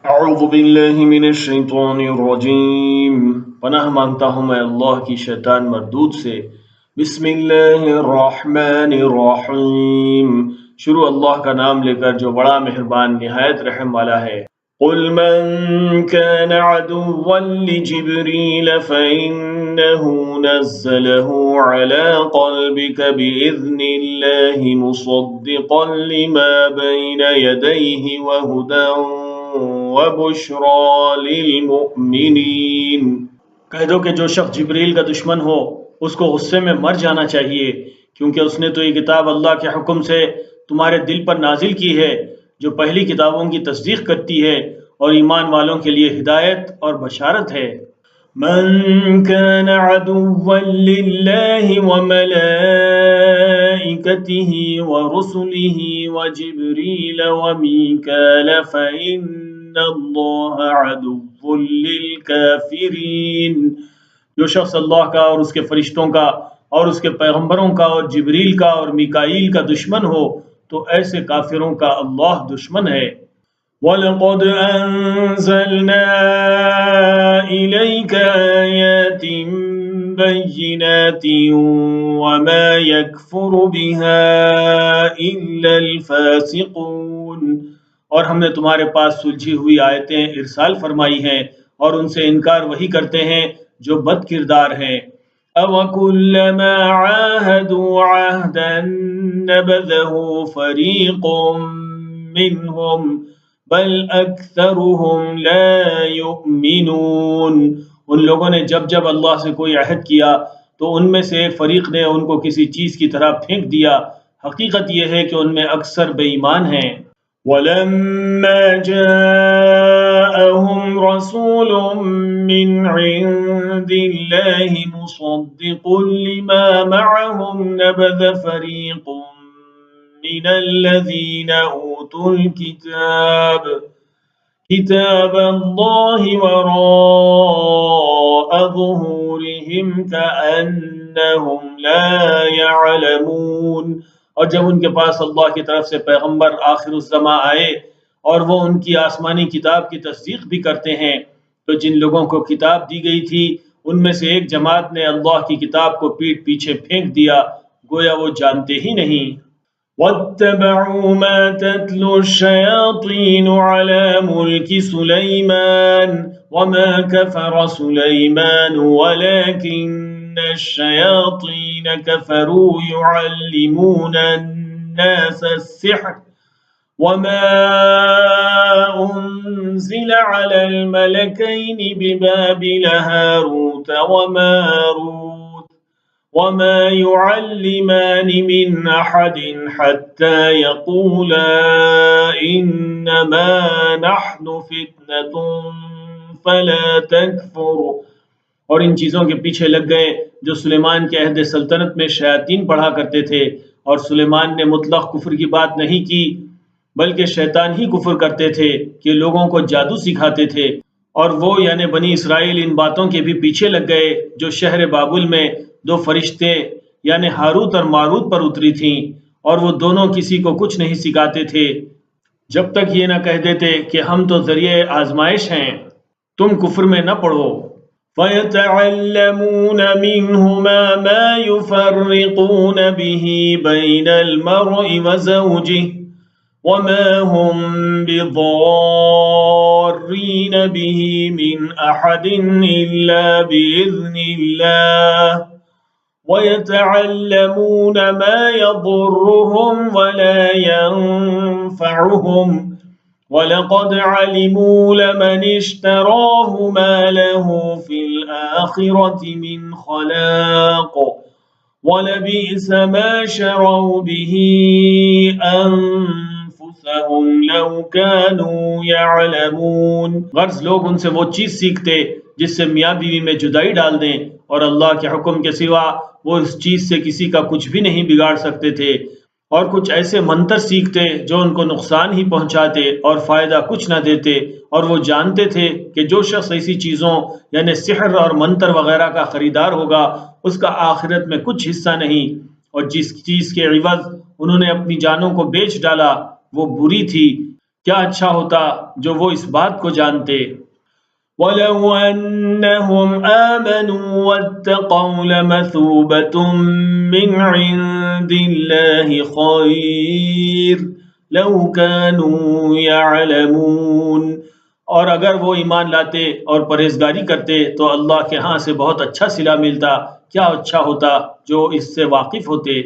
औज़ु बिल्लाहि मिनश शैतानिर रजीम। पनाह मांगता हूँ मैं अल्लाह की शैतान मरदूद से। बिस्मिल्लाहिर रहमानिर रहीम। शुरू अल्लाह का नाम लेकर जो बड़ा मेहरबान निहायत रहम वाला है। कुल मन कान अदुव्वन लिजिब्रील फ़इन्नहु नज़्ज़लहु अला क़ल्बिक बिइज़्निल्लाहि मुसद्दिक़न लिमा बैन यदैहि व हुदन व बुश्रा लिलमुमिनीन। कह दो कि जो शख्स जिब्रील का दुश्मन हो उसको गुस्से में मर जाना चाहिए, क्योंकि उसने तो ये किताब अल्लाह के हुक्म से तुम्हारे दिल पर नाजिल की है, जो पहली किताबों की तस्दीक करती है और ईमान वालों के लिए हिदायत और बशारत है। मन कान अदुव्वन लिल्लाहि व मलाइकतिहि व रुसुलिहि व जिब्रील व मीकाल फ़इन्नल्लाह अदुव्वुन लिलकाफ़िरीन। जो शख्स अल्लाह का और उसके फरिश्तों का और उसके पैगंबरों का और जिब्रील का और मीकाईल का दुश्मन हो, तो ऐसे काफिरों का अल्लाह दुश्मन है। वलक़द अंज़लना इलैका आयातिन बय्यिनातिन वमा यकफ़ुरु बिहा इल्लल फ़ासिक़ून। और हमने तुम्हारे पास सुलझी हुई आयतें इरसाल फरमाई हैं, और उनसे इनकार वही करते हैं जो बद किरदार हैं। अवकुल्लमा आहदू अहदन नबज़हु फ़रीक़ुम मिनहुम बल अक्सरुहुम ला युमिनून। उन लोगों ने जब जब अल्लाह से कोई अहद किया तो उनमें से एक फरीक ने उनको किसी चीज़ की तरह फेंक दिया। हकीकत यह है कि उनमें अक्सर बेईमान हैं। वलम्मा जाअहुम रसूलुम मिन इंदिल्लाहि मुसद्दिक़ुन लिमा मअहुम नबज़ फ़रीक़ुम मिनल्लज़ीना ऊतुल किताबल्लाहि वराअ ज़ुहूरिहिम कअन्नहुम ला यअलमून। और जब उनके पास अल्लाह की तरफ से पैगंबर आखिरुज़्ज़मा आए और वो उनकी आसमानी किताब की तस्दीक भी करते हैं, तो जिन लोगों को किताब दी गई थी उनमें से एक जमात ने अल्लाह की किताब को पीठ पीछे फेंक दिया, गोया वो जानते ही नहीं। वत्तबअू मा तत्लु अश्शयातीन अला मुल्कि सुलैमान वमा कफ़र सुलैमान वलाकिन्न अश्शयातीन कफ़रू युअल्लिमून अन्नास अस्सिह्र वमा उन्ज़िल अलल मलकैनि बिबाबिल हारूत व मारूत वमा युअल्लिमान मिन अहदिन हत्ता यक़ूला इन्नमा नहनु फितनतुन फला तकफुर। और इन चीज़ों के पीछे लग गए जो सुलेमान के अहद सल्तनत में शयातीन पढ़ा करते थे, और सुलेमान ने मुतलक कुफ्र की बात नहीं की, बल्कि शैतान ही कुफ्र करते थे कि लोगों को जादू सिखाते थे। और वो यानी बनी इसराइल इन बातों के भी पीछे लग गए जो शहर बाबुल में दो फरिश्ते यानी हारूत और मारूत पर उतरी थीं, और वो दोनों किसी को कुछ नहीं सिखाते थे जब तक ये ना कह देते कि हम तो जरिए आजमाइश हैं, तुम कुफ्र में न पढ़ो। फ़यतअल्लमून मिन्हुमा मा युफ़र्रिक़ून बिही बैनल मर्इ व ज़ौजिही वमा हुम बिज़ार्रीन बिही मिन अहदिन इल्ला बिइज़्निल्लाह वयतअल्लमून मा यज़ुर्रुहुम वला यंफ़अुहुम वलक़द अलिमू लमन इश्तराहु मा लहु फ़िल आख़िरति मिन ख़लाक़ वलबिअस मा शरौ बिही अन्फ़ुसहुम लौ कानू यअलमून। गर्ज़ लोग उनसे वो चीज़ सीखते जिससे मियाँ बीवी में जुदाई डाल दें, और अल्लाह के हुक्म के सिवा वो इस चीज़ से किसी का कुछ भी नहीं बिगाड़ सकते थे। और कुछ ऐसे मंत्र सीखते जो उनको नुकसान ही पहुंचाते और फ़ायदा कुछ न देते, और वो जानते थे कि जो शख्स ऐसी चीज़ों यानी सिहर और मंत्र वगैरह का ख़रीदार होगा उसका आखिरत में कुछ हिस्सा नहीं, और जिस चीज़ के इवज़ उन्होंने अपनी जानों को बेच डाला वो बुरी थी। क्या अच्छा होता जो वो इस बात को जानते। वलौ अन्नहुम आमनू वत्तक़ौ लमसूबतुम मिन इंदिल्लाहि खैर लौ कानू यअलमून। और अगर वो ईमान लाते और परहेजगारी करते तो अल्लाह के यहाँ से बहुत अच्छा सिला मिलता। क्या अच्छा होता जो इससे वाकिफ होते।